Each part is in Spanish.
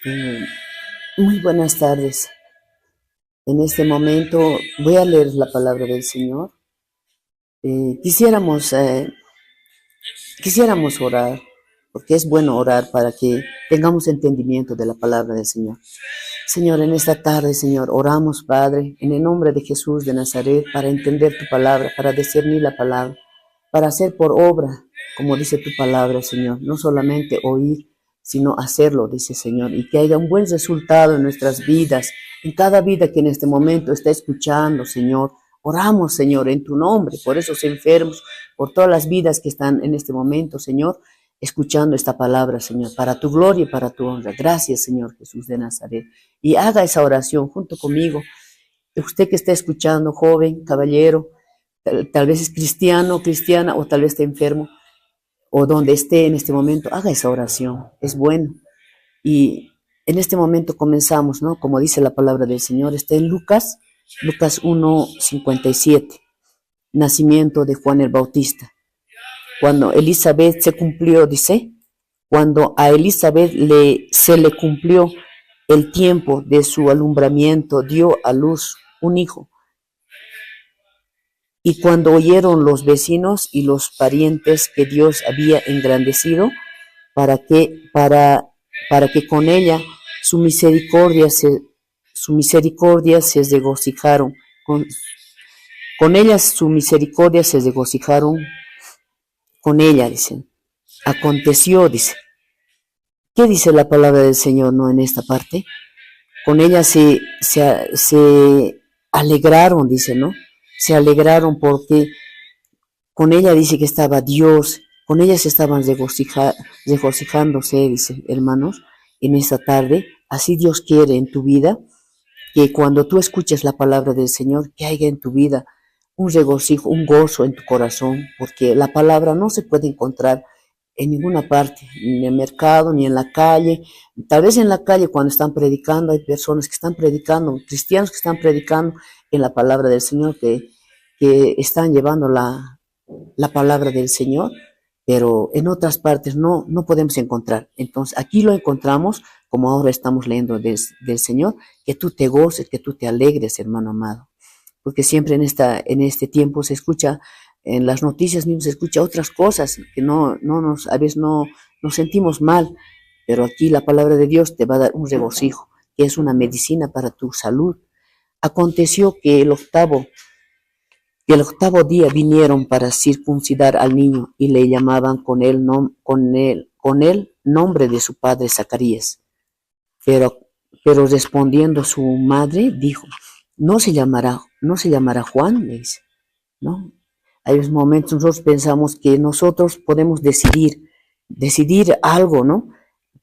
Eh, Muy buenas tardes. En este momento voy a leer la palabra del Señor. Eh, quisiéramos, eh, quisiéramos orar, porque es bueno orar para que tengamos entendimiento de la palabra del Señor. Señor, en esta tarde, Señor, oramos, Padre, en el nombre de Jesús de Nazaret, para entender tu palabra, para discernir la palabra, para hacer por obra, como dice tu palabra, Señor, no solamente oír, sino hacerlo, dice Señor, y que haya un buen resultado en nuestras vidas, en cada vida que en este momento está escuchando, Señor. Oramos, Señor, en tu nombre, por esos enfermos, por todas las vidas que están en este momento, Señor, escuchando esta palabra, Señor, para tu gloria y para tu honra. Gracias, Señor Jesús de Nazaret. Y haga esa oración junto conmigo. Usted que está escuchando, joven, caballero, tal vez es cristiano, cristiana, o tal vez está enfermo, o donde esté en este momento, haga esa oración. Es bueno. Y en este momento comenzamos, ¿no? Como dice la palabra del Señor, está en Lucas 1:57, nacimiento de Juan el Bautista. Cuando Elizabeth se cumplió, dice, cuando a Elizabeth se le cumplió el tiempo de su alumbramiento, dio a luz un hijo. Y cuando oyeron los vecinos y los parientes que Dios había engrandecido para que con ella su misericordia se regocijaron, con ella su misericordia se regocijaron con ella, dicen. Aconteció, dice. ¿Qué dice la palabra del Señor, no, en esta parte? Con ella se alegraron, dice, ¿no? Se alegraron porque con ella dice que estaba Dios, con ella se estaban regocijándose, dice, hermanos, en esta tarde. Así Dios quiere en tu vida, que cuando tú escuches la palabra del Señor, que haya en tu vida un regocijo, un gozo en tu corazón, porque la palabra no se puede encontrar en ninguna parte, ni en el mercado, ni en la calle. Tal vez en la calle cuando están predicando, hay personas que están predicando, cristianos que están predicando en la palabra del Señor, que están llevando la palabra del Señor, pero en otras partes no podemos encontrar. Entonces aquí lo encontramos, como ahora estamos leyendo del Señor, que tú te goces, que tú te alegres, hermano amado, porque siempre en este tiempo se escucha, en las noticias mismas se escucha otras cosas, que a veces no nos sentimos mal, pero aquí la palabra de Dios te va a dar un regocijo, que es una medicina para tu salud. Aconteció que el octavo día vinieron para circuncidar al niño y le llamaban con el nombre de su padre Zacarías. Pero, pero respondiendo su madre dijo, no se llamará Juan, le dice, ¿no? Hay momentos nosotros pensamos que nosotros podemos decidir algo, ¿no?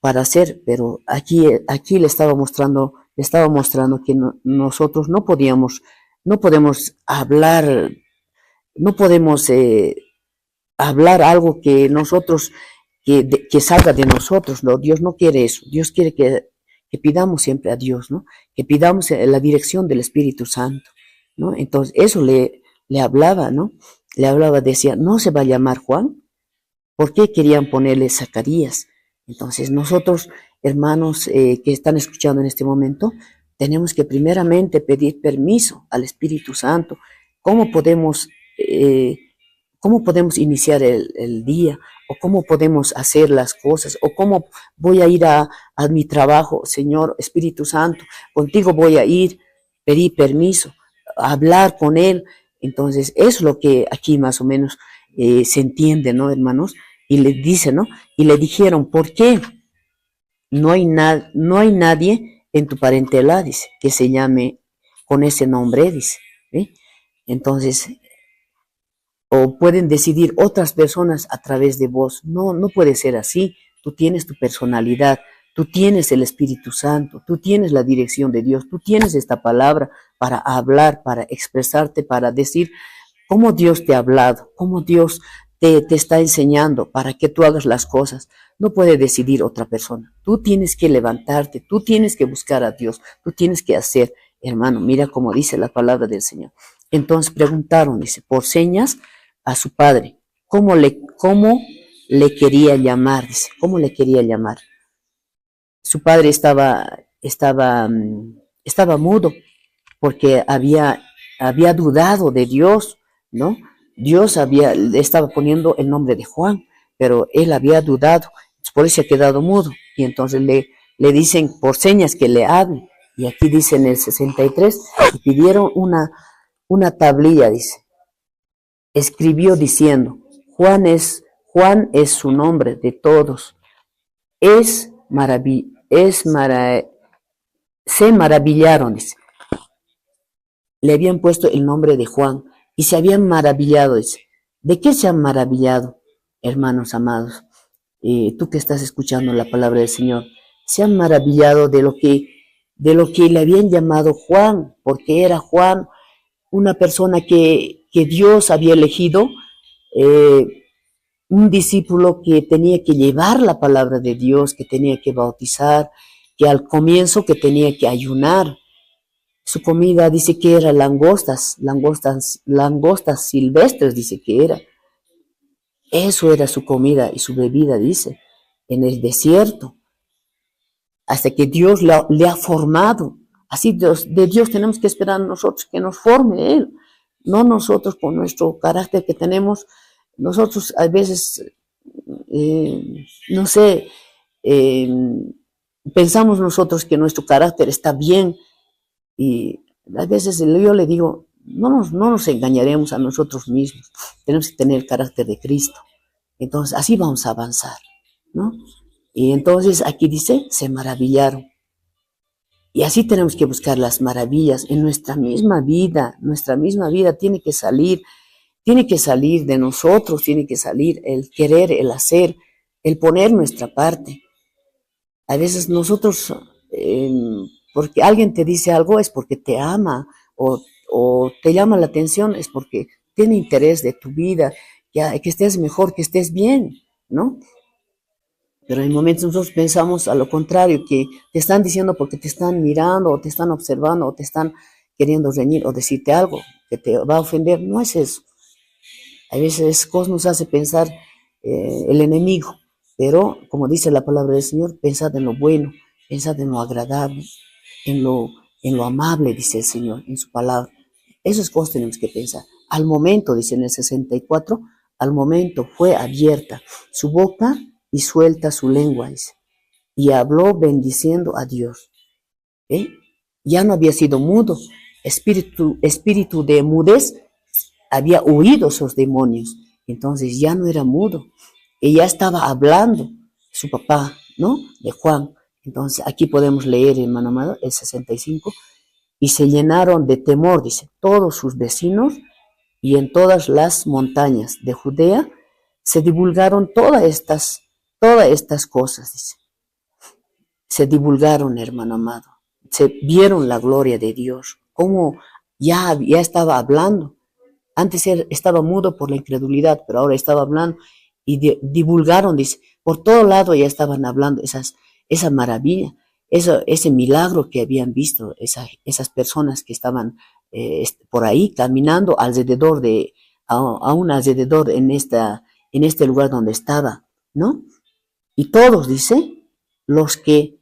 Para hacer, pero aquí le estaba mostrando que nosotros no podemos hablar algo que nosotros, que salga de nosotros, ¿no? Dios no quiere eso. Dios quiere que pidamos siempre a Dios, ¿no? Que pidamos la dirección del Espíritu Santo, ¿no? Entonces, eso le hablaba, ¿no? Le hablaba, decía, no se va a llamar Juan. ¿Por qué querían ponerle Zacarías? Entonces, nosotros, hermanos que están escuchando en este momento, tenemos que primeramente pedir permiso al Espíritu Santo. ¿Cómo podemos, eh, cómo podemos iniciar el día? ¿O cómo podemos hacer las cosas? ¿O cómo voy a ir a mi trabajo? Señor Espíritu Santo, contigo voy a ir, pedir permiso, hablar con Él. Entonces, es lo que aquí más o menos se entiende, ¿no, hermanos? Y le dice, ¿no? Y le dijeron, ¿por qué no hay nadie en tu parentela, dice, que se llame con ese nombre, dice? ¿Sí? Entonces, o pueden decidir otras personas a través de vos. No puede ser así. Tú tienes tu personalidad, tú tienes el Espíritu Santo, tú tienes la dirección de Dios, tú tienes esta palabra para hablar, para expresarte, para decir cómo Dios te ha hablado, cómo Dios te está enseñando para que tú hagas las cosas. No puede decidir otra persona. Tú tienes que levantarte, tú tienes que buscar a Dios, tú tienes que hacer, hermano, mira cómo dice la palabra del Señor. Entonces preguntaron, dice, por señas a su padre, cómo le quería llamar, dice, cómo le quería llamar. su padre estaba mudo porque había dudado de Dios, ¿no? Dios le estaba poniendo el nombre de Juan, pero él había dudado, por eso se ha quedado mudo. Y entonces le dicen por señas que le hable. Y aquí dice en el 63, pidieron una tablilla, dice. Escribió diciendo, Juan es su nombre de todos. Se maravillaron, dice. Le habían puesto el nombre de Juan y se habían maravillado, dice. ¿De qué se han maravillado, hermanos amados? Tú que estás escuchando la palabra del Señor, se han maravillado de lo que le habían llamado Juan, porque era Juan una persona que Dios había elegido, un discípulo que tenía que llevar la palabra de Dios, que tenía que bautizar, que al comienzo que tenía que ayunar. Su comida dice que era langostas silvestres, dice que era. Eso era su comida y su bebida, dice, en el desierto, hasta que Dios le ha formado. Así de Dios tenemos que esperar nosotros que nos forme Él, no nosotros con nuestro carácter que tenemos. Nosotros a veces, no sé, pensamos nosotros que nuestro carácter está bien y a veces yo le digo, no nos engañaremos a nosotros mismos, tenemos que tener el carácter de Cristo. Entonces así vamos a avanzar, ¿no? Y entonces aquí dice, se maravillaron. Y así tenemos que buscar las maravillas en nuestra misma vida tiene que salir de nosotros, tiene que salir el querer, el hacer, el poner nuestra parte. A veces nosotros, porque alguien te dice algo es porque te ama o te llama la atención, es porque tiene interés de tu vida, que estés mejor, que estés bien, ¿no? Pero en momentos nosotros pensamos a lo contrario, que te están diciendo porque te están mirando o te están observando o te están queriendo reñir o decirte algo que te va a ofender. No es eso. A veces cosas nos hace pensar el enemigo, pero como dice la palabra del Señor, pensad en lo bueno, pensad en lo agradable, en lo amable, dice el Señor en su palabra. Esas cosas tenemos que pensar. Al momento, dice en el 64, al momento fue abierta su boca y suelta su lengua, dice, y habló bendiciendo a Dios. Ya no había sido mudo, espíritu de mudez había huido esos demonios, entonces ya no era mudo, ella estaba hablando, su papá, ¿no? De Juan. Entonces aquí podemos leer, hermano amado, el 65, y se llenaron de temor, dice, todos sus vecinos, y en todas las montañas de Judea se divulgaron todas estas cosas, dice. Se divulgaron, hermano amado. Se vieron la gloria de Dios, como ya estaba hablando. Antes estaba mudo por la incredulidad, pero ahora estaba hablando y divulgaron, dice, por todo lado ya estaban hablando esa maravilla, ese milagro que habían visto esas personas que estaban por ahí caminando alrededor aún alrededor en este lugar donde estaba, ¿no? Y todos, dice, los que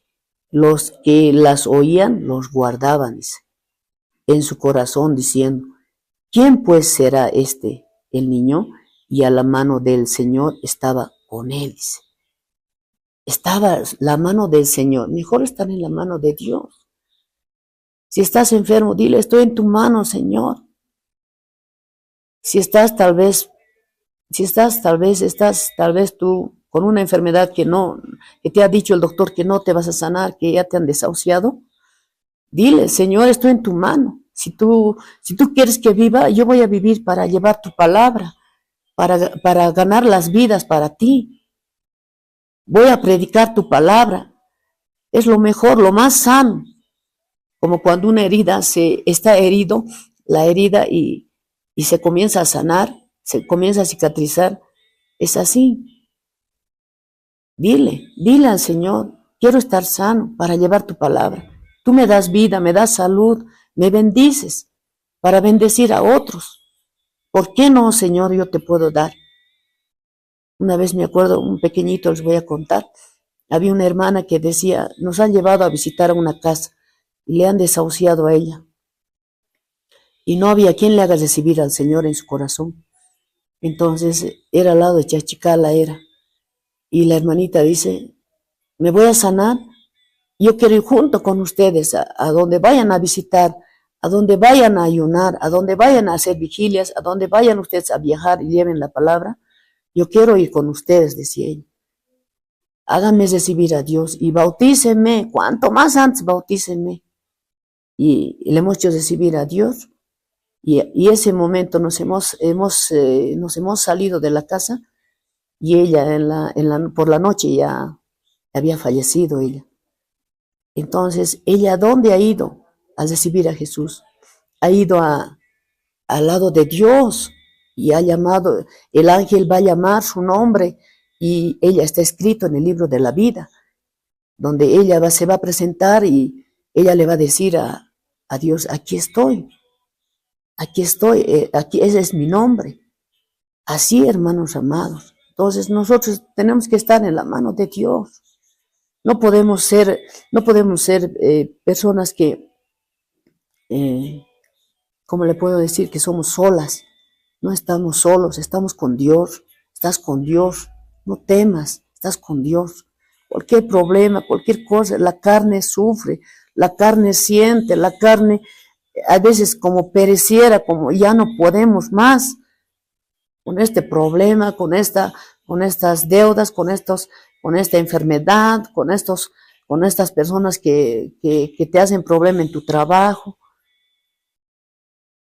las oían los guardaban, dice, en su corazón diciendo, ¿quién pues será el niño? Y a la mano del Señor estaba con él, dice. Estaba la mano del Señor. Mejor estar en la mano de Dios. Si estás enfermo, dile, estoy en tu mano, Señor. Si estás tal vez tú con una enfermedad que te ha dicho el doctor que no te vas a sanar, que ya te han desahuciado, dile, Señor, estoy en tu mano. Si tú quieres que viva, yo voy a vivir para llevar tu palabra, para ganar las vidas para ti. Voy a predicar tu palabra. Es lo mejor, lo más sano. Como cuando una herida está herido, la herida y se comienza a sanar, se comienza a cicatrizar. Es así. Dile al Señor, quiero estar sano para llevar tu palabra. Tú me das vida, me das salud, me bendices para bendecir a otros. ¿Por qué no, Señor, yo te puedo dar? Una vez me acuerdo, un pequeñito, les voy a contar, Había una hermana que decía, nos han llevado a visitar a una casa y le han desahuciado a ella. Y no había quien le haga recibir al Señor en su corazón. Entonces, era al lado de Chachicala, era. Y la hermanita dice, me voy a sanar, yo quiero ir junto con ustedes a donde vayan a visitar, a donde vayan a ayunar, a donde vayan a hacer vigilias, a donde vayan ustedes a viajar y lleven la palabra. Yo quiero ir con ustedes, decía ella. Háganme recibir a Dios y bautícenme, cuanto más antes bautícenme. Y le hemos hecho recibir a Dios. Y ese momento nos hemos salido de la casa y ella por la noche ya había fallecido ella. Entonces, ¿ella dónde ha ido a recibir a Jesús? Ha ido al lado de Dios y ha llamado, el ángel va a llamar su nombre y ella está escrito en el libro de la vida, donde ella se va a presentar y ella le va a decir a Dios, aquí estoy, aquí, ese es mi nombre. Así, hermanos amados. Entonces nosotros tenemos que estar en la mano de Dios. No podemos ser personas que, ¿cómo le puedo decir? Que somos solas. No estamos solos, estamos con Dios. Estás con Dios. No temas, estás con Dios. Cualquier problema, cualquier cosa, la carne sufre, la carne siente, la carne a veces como pereciera, como ya no podemos más con este problema, con estas deudas, con esta enfermedad, con estas personas que te hacen problema en tu trabajo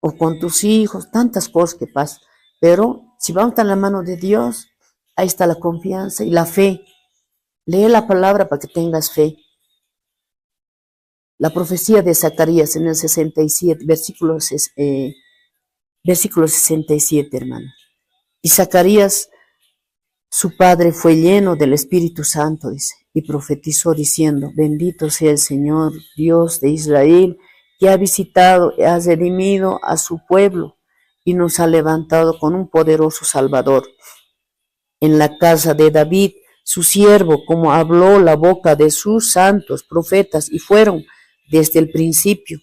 o con tus hijos, tantas cosas que pasan. Pero si vamos a la mano de Dios, ahí está la confianza y la fe. Lee la palabra para que tengas fe. La profecía de Zacarías en el 67, versículo 67, hermano. Y Zacarías, su padre, fue lleno del Espíritu Santo, dice, y profetizó diciendo, bendito sea el Señor, Dios de Israel, que ha visitado y ha redimido a su pueblo y nos ha levantado con un poderoso Salvador. En la casa de David, su siervo, como habló la boca de sus santos profetas, y fueron desde el principio,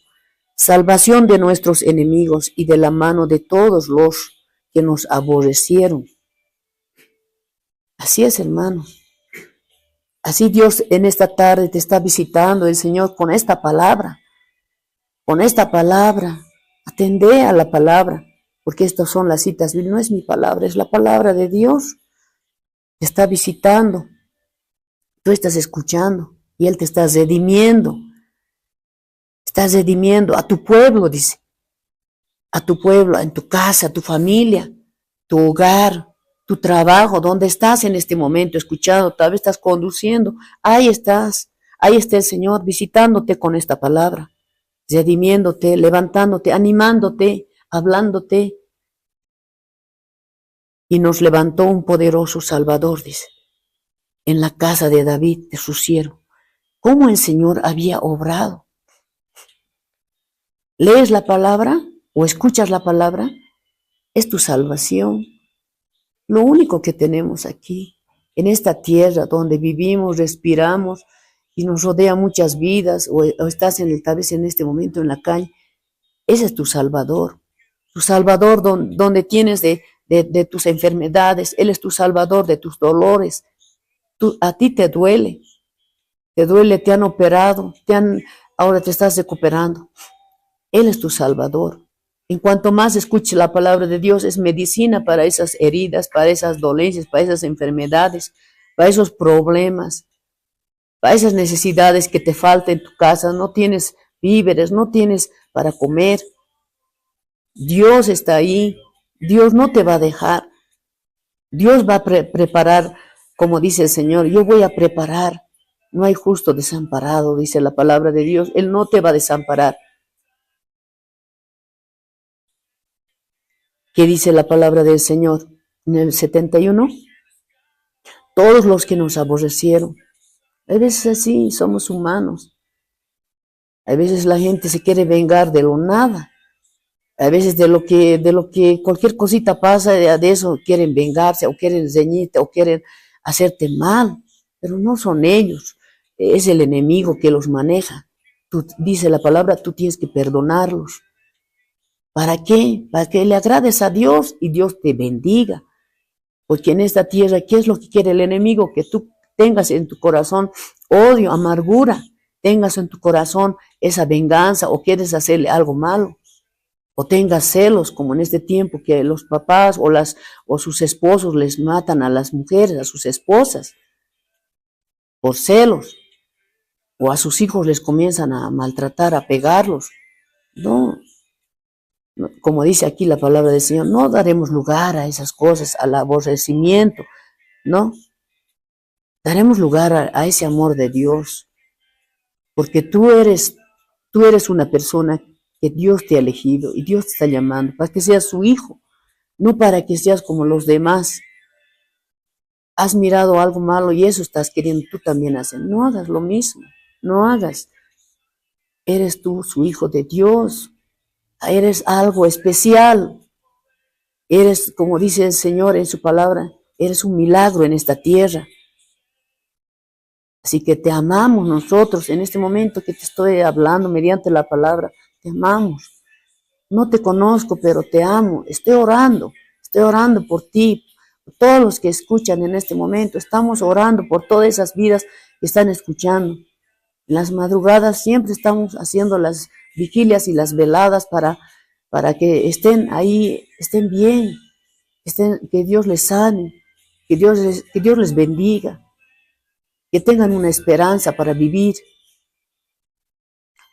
salvación de nuestros enemigos y de la mano de todos los que nos aborrecieron. Así es, hermano. Así Dios en esta tarde te está visitando, el Señor, con esta palabra. Con esta palabra. Atendé a la palabra, porque estas son las citas. No es mi palabra, es la palabra de Dios. Te está visitando. Tú estás escuchando y Él te está redimiendo. Estás redimiendo a tu pueblo, dice. A tu pueblo, en tu casa, a tu familia, tu hogar, tu trabajo, donde estás en este momento escuchando, tal vez estás conduciendo, ahí está el Señor visitándote con esta palabra, redimiéndote, levantándote, animándote, hablándote. Y nos levantó un poderoso Salvador, dice, en la casa de David, de su siervo. ¿Cómo el Señor había obrado? ¿Lees la palabra o escuchas la palabra? Es tu salvación. Lo único que tenemos aquí, en esta tierra donde vivimos, respiramos y nos rodea muchas vidas, o estás tal vez en este momento en la calle, ese es tu Salvador donde tienes de tus enfermedades, Él es tu Salvador de tus dolores. A ti te duele, te han operado, ahora te estás recuperando. Él es tu Salvador. En cuanto más escuches la palabra de Dios, es medicina para esas heridas, para esas dolencias, para esas enfermedades, para esos problemas, para esas necesidades que te faltan en tu casa. No tienes víveres, no tienes para comer. Dios está ahí. Dios no te va a dejar. Dios va a preparar, como dice el Señor, yo voy a preparar. No hay justo desamparado, dice la palabra de Dios. Él no te va a desamparar. ¿Qué dice la palabra del Señor? En el 71, todos los que nos aborrecieron. A veces así somos humanos. A veces la gente se quiere vengar de lo nada. A veces de lo que cualquier cosita pasa, de eso quieren vengarse, o quieren ceñirte, o quieren hacerte mal. pero no son ellos, es el enemigo que los maneja. Dice la palabra, tú tienes que perdonarlos. ¿Para qué? Para que le agrades a Dios y Dios te bendiga. Porque en esta tierra, ¿qué es lo que quiere el enemigo? Que tú tengas en tu corazón odio, amargura, tengas en tu corazón esa venganza o quieres hacerle algo malo. O tengas celos, como en este tiempo que los papás o sus esposos les matan a las mujeres, a sus esposas, por celos. O a sus hijos les comienzan a maltratar, a pegarlos. No, como dice aquí la palabra del Señor, no daremos lugar a esas cosas, al aborrecimiento, no. Daremos lugar a ese amor de Dios, porque tú eres una persona que Dios te ha elegido y Dios te está llamando para que seas su hijo, no para que seas como los demás. Has mirado algo malo y eso estás queriendo tú también hacer. No hagas lo mismo, no hagas. Eres tú su hijo de Dios, eres algo especial. Eres, como dice el Señor en su palabra, eres un milagro en esta tierra. Así que te amamos nosotros en este momento que te estoy hablando mediante la palabra. Te amamos. No te conozco, pero te amo. Estoy orando por ti, por todos los que escuchan en este momento. Estamos orando por todas esas vidas que están escuchando. En las madrugadas siempre estamos haciendo las vigilias y las veladas para que estén ahí, estén bien, que Dios les sane, que Dios les bendiga, que tengan una esperanza para vivir,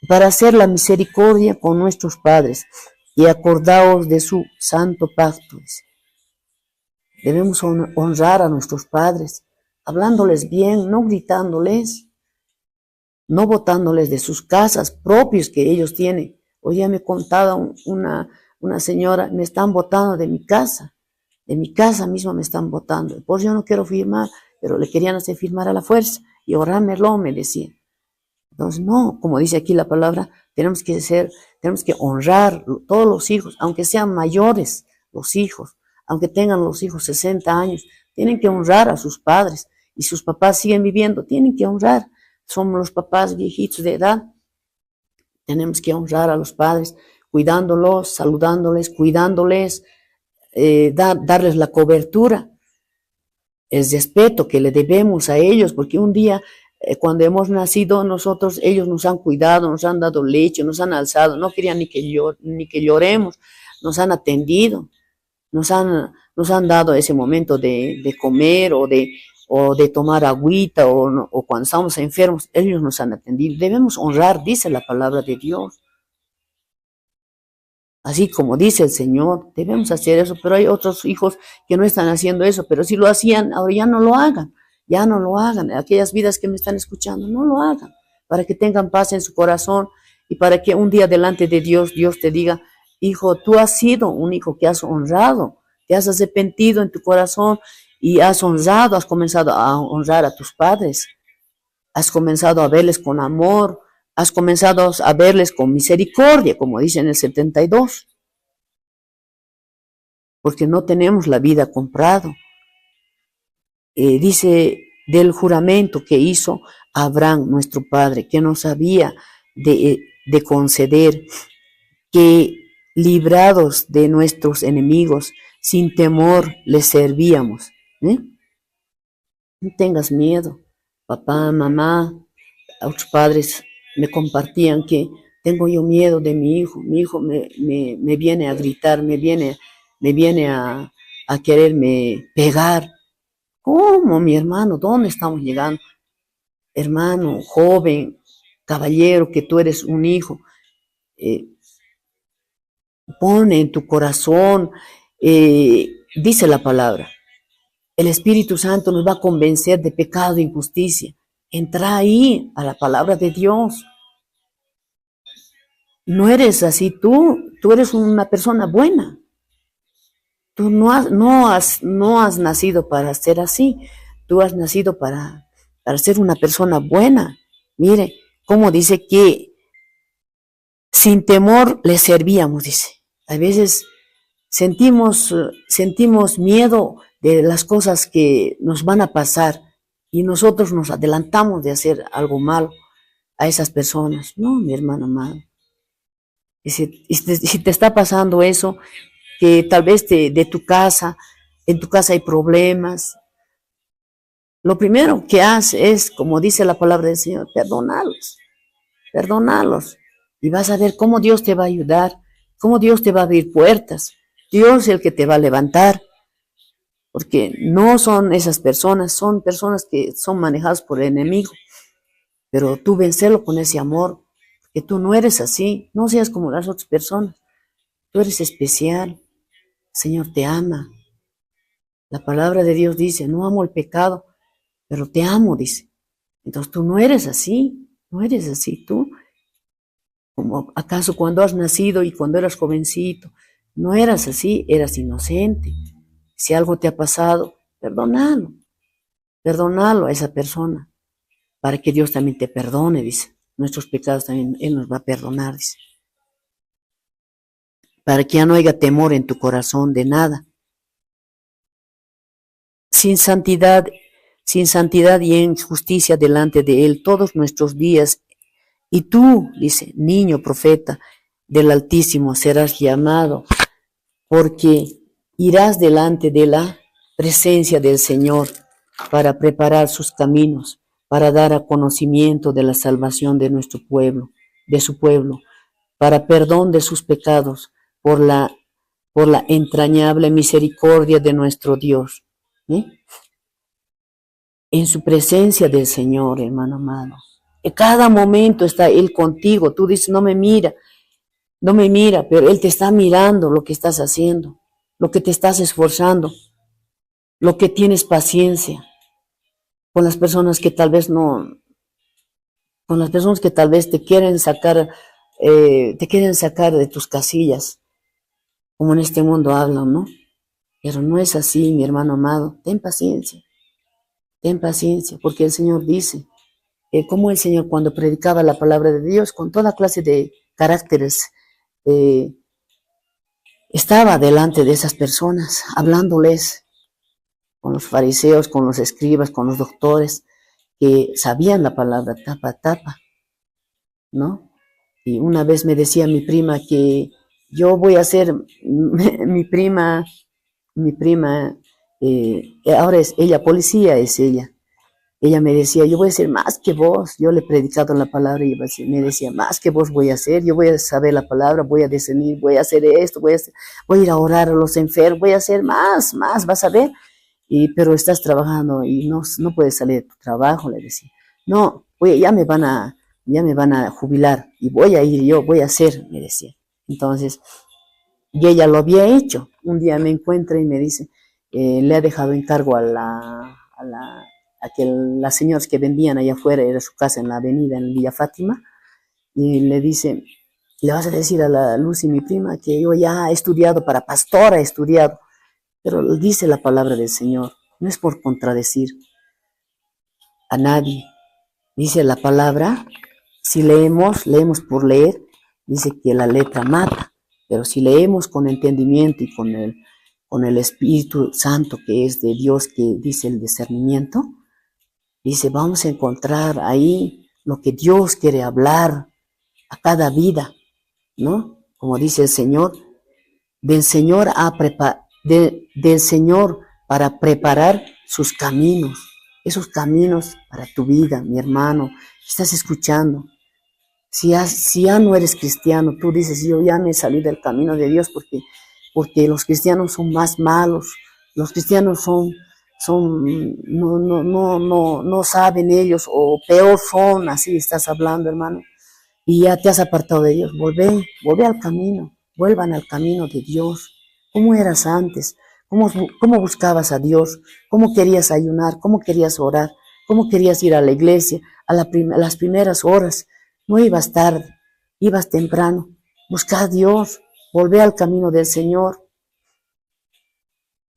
para hacer la misericordia con nuestros padres y acordaos de su santo pacto. Debemos honrar a nuestros padres, hablándoles bien, no gritándoles, no botándoles de sus casas propias que ellos tienen. Hoy día me contaba una señora, me están botando de mi casa misma me están botando. Por eso yo no quiero firmar, pero le querían hacer firmar a la fuerza y ahorrármelo, me decía. Entonces, no, como dice aquí la palabra, tenemos que honrar todos los hijos, aunque sean mayores los hijos, aunque tengan los hijos 60 años, tienen que honrar a sus padres y sus papás siguen viviendo, tienen que honrar. Somos los papás viejitos de edad, tenemos que honrar a los padres, cuidándolos, saludándoles, cuidándoles, darles la cobertura, el respeto que le debemos a ellos, porque un día cuando hemos nacido nosotros, ellos nos han cuidado, nos han dado leche, nos han alzado, no querían ni que lloremos, nos han atendido, nos han dado ese momento de comer o de tomar agüita o cuando estamos enfermos, ellos nos han atendido. Debemos honrar, dice la palabra de Dios. Así como dice el Señor, debemos hacer eso, pero hay otros hijos que no están haciendo eso, pero si lo hacían, ahora ya no lo hagan, aquellas vidas que me están escuchando, no lo hagan, para que tengan paz en su corazón y para que un día delante de Dios te diga, hijo, tú has sido un hijo que has honrado, te has arrepentido en tu corazón y has honrado, has comenzado a honrar a tus padres, has comenzado a verles con amor, has comenzado a verles con misericordia, como dice en el 72, porque no tenemos la vida comprado. Dice del juramento que hizo Abraham, nuestro padre, que nos había de conceder, que librados de nuestros enemigos, sin temor les servíamos. No tengas miedo, papá, mamá, a otros padres me compartían que tengo yo miedo de mi hijo me viene a gritar, me viene a quererme pegar. ¿Cómo, mi hermano? ¿Dónde estamos llegando? Hermano, joven, caballero, que tú eres un hijo, pone en tu corazón, dice la palabra, el Espíritu Santo nos va a convencer de pecado e injusticia. Entra ahí a la palabra de Dios. No eres así tú eres una persona buena. Tú no has nacido para ser así. Tú has nacido para ser una persona buena. Mire, cómo dice que sin temor le servíamos, dice. A veces sentimos miedo de las cosas que nos van a pasar. y nosotros nos adelantamos de hacer algo malo a esas personas. No, mi hermano amado. Y si te está pasando eso, que tal vez de tu casa, en tu casa hay problemas, lo primero que haces es, como dice la palabra del Señor, perdonarlos, perdonarlos. Y vas a ver cómo Dios te va a ayudar, cómo Dios te va a abrir puertas. Dios es el que te va a levantar, porque no son esas personas, son personas que son manejadas por el enemigo. Pero tú vencerlo con ese amor, que tú no eres así, no seas como las otras personas. Tú eres especial, el Señor te ama. La palabra de Dios dice, no amo el pecado, pero te amo, dice. Entonces tú no eres así, no eres así tú. Como acaso cuando has nacido y cuando eras jovencito, no eras así, eras inocente. Si algo te ha pasado, perdónalo, perdónalo a esa persona, para que Dios también te perdone, dice. Nuestros pecados también Él nos va a perdonar, dice. Para que ya no haya temor en tu corazón de nada. Sin santidad, sin santidad y en justicia delante de Él todos nuestros días. Y tú, dice, niño profeta del Altísimo, serás llamado, porque irás delante de la presencia del Señor para preparar sus caminos, para dar a conocimiento de la salvación de nuestro pueblo, de su pueblo, para perdón de sus pecados, por la entrañable misericordia de nuestro Dios. ¿Eh? En su presencia del Señor, hermano amado. En cada momento está Él contigo. Tú dices, no me mira, no me mira, pero Él te está mirando lo que estás haciendo, lo que te estás esforzando, lo que tienes paciencia con las personas que tal vez no, con las personas que tal vez te quieren sacar de tus casillas, como en este mundo hablan, ¿no? Pero no es así, mi hermano amado. Ten paciencia, porque el Señor dice, como el Señor cuando predicaba la palabra de Dios con toda clase de caracteres, eh, estaba delante de esas personas, hablándoles con los fariseos, con los escribas, con los doctores, que sabían la palabra tapa a tapa, ¿no? Y una vez me decía mi prima que yo voy a ser, mi prima, ahora es ella, policía es ella. Ella me decía, yo voy a ser más que vos. Yo le he predicado la palabra y me decía, más que vos voy a hacer. Yo voy a saber la palabra, voy a discernir, voy a hacer esto, voy a ir a orar a los enfermos, voy a hacer más, vas a ver. Pero estás trabajando y no puedes salir de tu trabajo, le decía. No, oye, ya me van a jubilar y voy a ir yo, voy a hacer, me decía. Entonces, y ella lo había hecho. Un día me encuentra y me dice, le ha dejado encargo a que las señoras que vendían allá afuera, era su casa en la avenida, en Villa Fátima, y le dice, le vas a decir a la Lucy, mi prima, que yo ya he estudiado para pastora, he estudiado, pero dice la palabra del Señor, no es por contradecir a nadie, dice la palabra, si leemos por leer, dice que la letra mata, pero si leemos con entendimiento y con el Espíritu Santo que es de Dios, que dice el discernimiento, dice, vamos a encontrar ahí lo que Dios quiere hablar a cada vida, ¿no? Como dice el Señor, del Señor para preparar sus caminos, esos caminos para tu vida, mi hermano, estás escuchando. Si ya no eres cristiano, tú dices, yo ya me salí del camino de Dios porque los cristianos son más malos, los cristianos no saben ellos, o peor son, así estás hablando, hermano, y ya te has apartado de Dios. Volvé al camino, vuelvan al camino de Dios. ¿Cómo eras antes? ¿Cómo buscabas a Dios? ¿Cómo querías ayunar? ¿Cómo querías orar? ¿Cómo querías ir a la iglesia a las primeras horas? No ibas tarde, ibas temprano. Busca a Dios, volvé al camino del Señor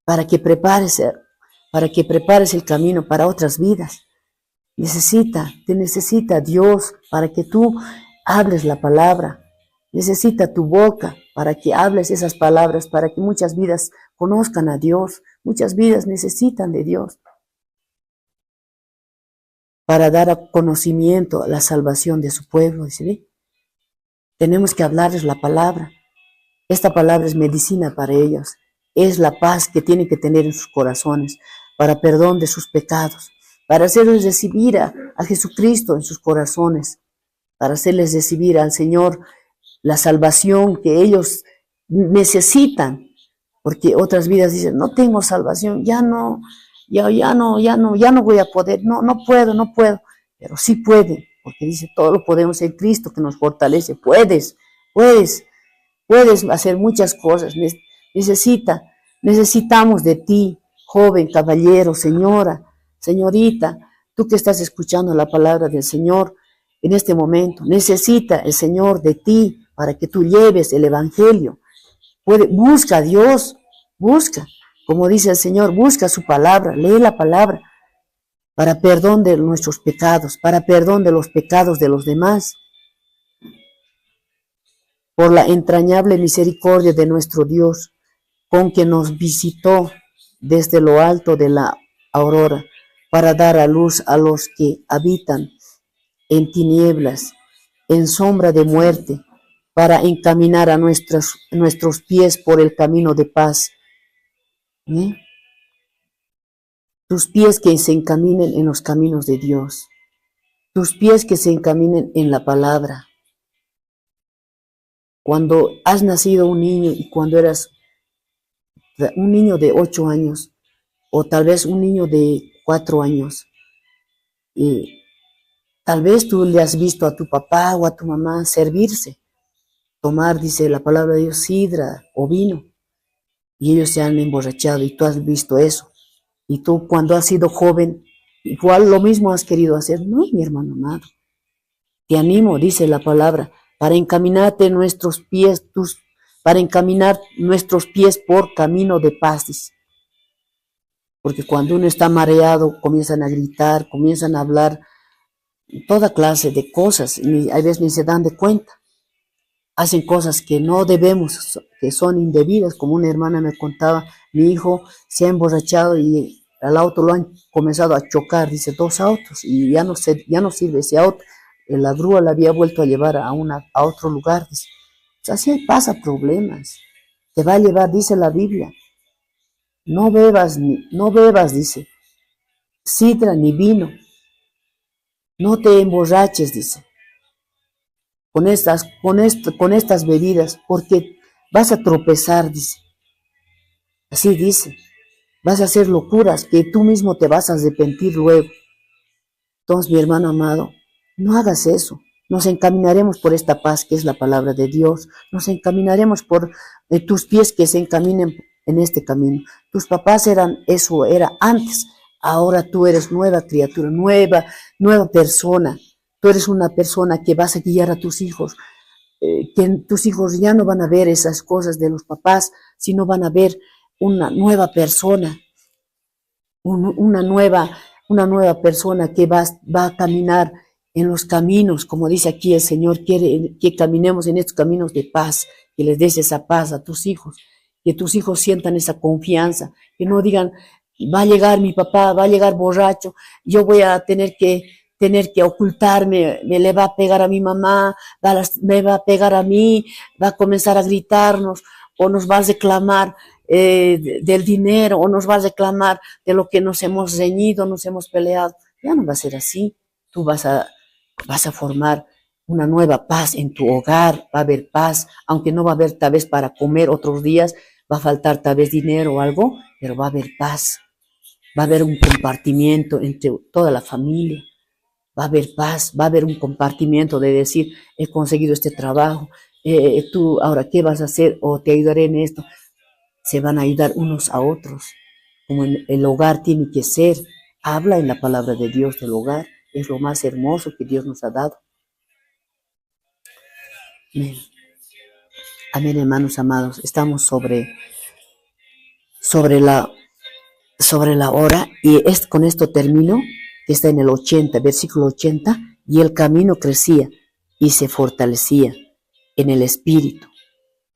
para que prepares, el camino para otras vidas. Te necesita Dios para que tú hables la palabra. Necesita tu boca para que hables esas palabras, para que muchas vidas conozcan a Dios. Muchas vidas necesitan de Dios. para dar a conocimiento a la salvación de su pueblo. Dice, ¿ve? Tenemos que hablarles la palabra. Esta palabra es medicina para ellos. Es la paz que tienen que tener en sus corazones, para perdón de sus pecados, para hacerles recibir a Jesucristo en sus corazones, para hacerles recibir al Señor la salvación que ellos necesitan, porque otras vidas dicen, no tengo salvación, ya no voy a poder, no puedo, pero sí puede, porque dice, todo lo podemos en Cristo que nos fortalece. Puedes hacer muchas cosas. Necesitamos de ti, joven, caballero, señora, señorita, tú que estás escuchando la palabra del Señor en este momento. Necesita el Señor de ti para que tú lleves el evangelio. Busca a Dios, busca, como dice el Señor, busca su palabra, lee la palabra para perdón de nuestros pecados, para perdón de los pecados de los demás. Por la entrañable misericordia de nuestro Dios, con que nos visitó desde lo alto de la aurora, para dar a luz a los que habitan en tinieblas, en sombra de muerte, para encaminar a nuestros pies por el camino de paz. ¿Eh? Tus pies que se encaminen en los caminos de Dios, tus pies que se encaminen en la palabra. Cuando has nacido un niño y cuando eras un niño de 8 años o tal vez un niño de 4 años, y tal vez tú le has visto a tu papá o a tu mamá servirse, tomar, dice la palabra de Dios, sidra o vino, y ellos se han emborrachado y tú has visto eso. Y tú cuando has sido joven, igual lo mismo has querido hacer. No, mi hermano amado, te animo, dice la palabra, para encaminarte para encaminar nuestros pies por camino de paz, dice. Porque cuando uno está mareado, comienzan a gritar, comienzan a hablar toda clase de cosas, y a veces ni se dan de cuenta. Hacen cosas que no debemos, que son indebidas, como una hermana me contaba, mi hijo se ha emborrachado y al auto lo han comenzado a chocar, dice, 2 autos, y ya no sirve ese auto. La grúa la había vuelto a llevar a otro lugar, dice. O sea, así pasa problemas. Te va a llevar, dice la Biblia, no bebas, dice, sidra ni vino, no te emborraches, dice, con estas bebidas, porque vas a tropezar, dice. Así dice, vas a hacer locuras que tú mismo te vas a arrepentir luego. Entonces, mi hermano amado, no hagas eso. Nos encaminaremos por esta paz que es la palabra de Dios. Nos encaminaremos por tus pies que se encaminen en este camino. Tus papás eso era antes. Ahora tú eres nueva criatura, nueva persona. Tú eres una persona que vas a guiar a tus hijos. Que tus hijos ya no van a ver esas cosas de los papás, sino van a ver una nueva persona, una nueva persona que va a caminar en los caminos, como dice aquí el Señor, quiere que caminemos en estos caminos de paz, que les des esa paz a tus hijos, que tus hijos sientan esa confianza, que no digan, va a llegar mi papá, va a llegar borracho, yo voy a tener que ocultarme, me le va a pegar a mi mamá, me va a pegar a mí, va a comenzar a gritarnos, o nos va a reclamar del dinero, o nos va a reclamar de lo que nos hemos reñido, nos hemos peleado. Ya no va a ser así. Tú vas a formar una nueva paz en tu hogar, va a haber paz, aunque no va a haber tal vez para comer otros días, va a faltar tal vez dinero o algo, pero va a haber paz, va a haber un compartimiento entre toda la familia. Va a haber paz, va a haber un compartimiento de decir, he conseguido este trabajo, tú ahora qué vas a hacer o te ayudaré en esto. Se van a ayudar unos a otros, como el hogar tiene que ser. Habla en la palabra de Dios del hogar, es lo más hermoso que Dios nos ha dado. Amén, amén, hermanos amados, estamos sobre la hora y con esto termino. Que está en el 80, versículo 80, y el camino crecía y se fortalecía en el espíritu,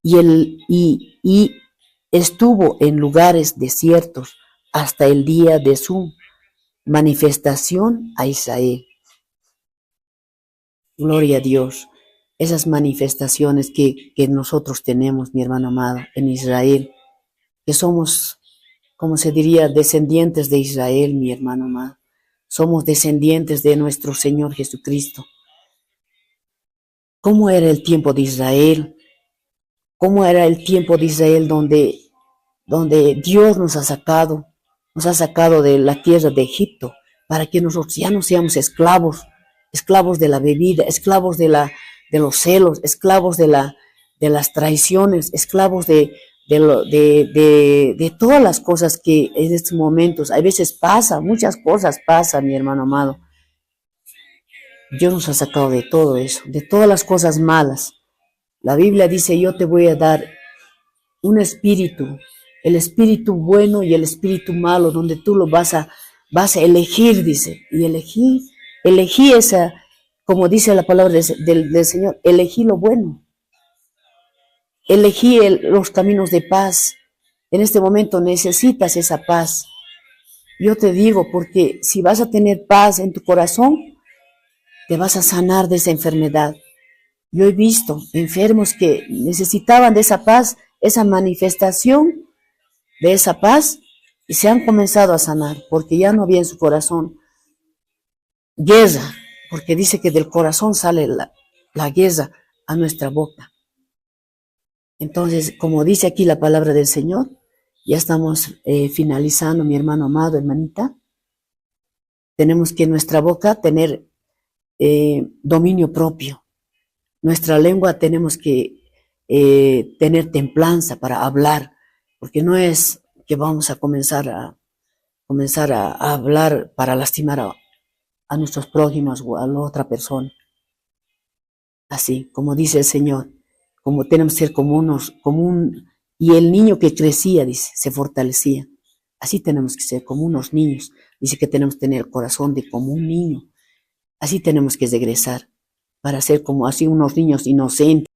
y estuvo en lugares desiertos hasta el día de su manifestación a Israel. Gloria a Dios. Esas manifestaciones que nosotros tenemos, mi hermano amado, en Israel, que somos, como se diría, descendientes de Israel, mi hermano amado. Somos descendientes de nuestro Señor Jesucristo. ¿Cómo era el tiempo de Israel? ¿Cómo era el tiempo de Israel donde Dios nos ha sacado de la tierra de Egipto, para que nosotros ya no seamos esclavos de la bebida, esclavos de los celos, esclavos de las traiciones, esclavos de todas las cosas que en estos momentos, a veces pasa, muchas cosas pasan, mi hermano amado. Dios nos ha sacado de todo eso, de todas las cosas malas. La Biblia dice, yo te voy a dar un espíritu, el espíritu bueno y el espíritu malo, donde tú lo vas a elegir, dice, y elegí esa, como dice la palabra del Señor, elegí lo bueno, elegí los caminos de paz. En este momento necesitas esa paz. Yo te digo, porque si vas a tener paz en tu corazón, te vas a sanar de esa enfermedad. Yo he visto enfermos que necesitaban de esa paz, esa manifestación de esa paz, y se han comenzado a sanar, porque ya no había en su corazón guerra, porque dice que del corazón sale la guerra a nuestra boca. Entonces, como dice aquí la palabra del Señor, ya estamos finalizando, mi hermano amado, hermanita. Tenemos que en nuestra boca tener dominio propio. Nuestra lengua tenemos que tener templanza para hablar, porque no es que vamos a comenzar a hablar para lastimar a nuestros prójimos o a la otra persona. Así, como dice el Señor, como tenemos que ser y el niño que crecía, dice, se fortalecía. Así tenemos que ser como unos niños. Dice que tenemos que tener el corazón de como un niño. Así tenemos que regresar para ser como así unos niños inocentes.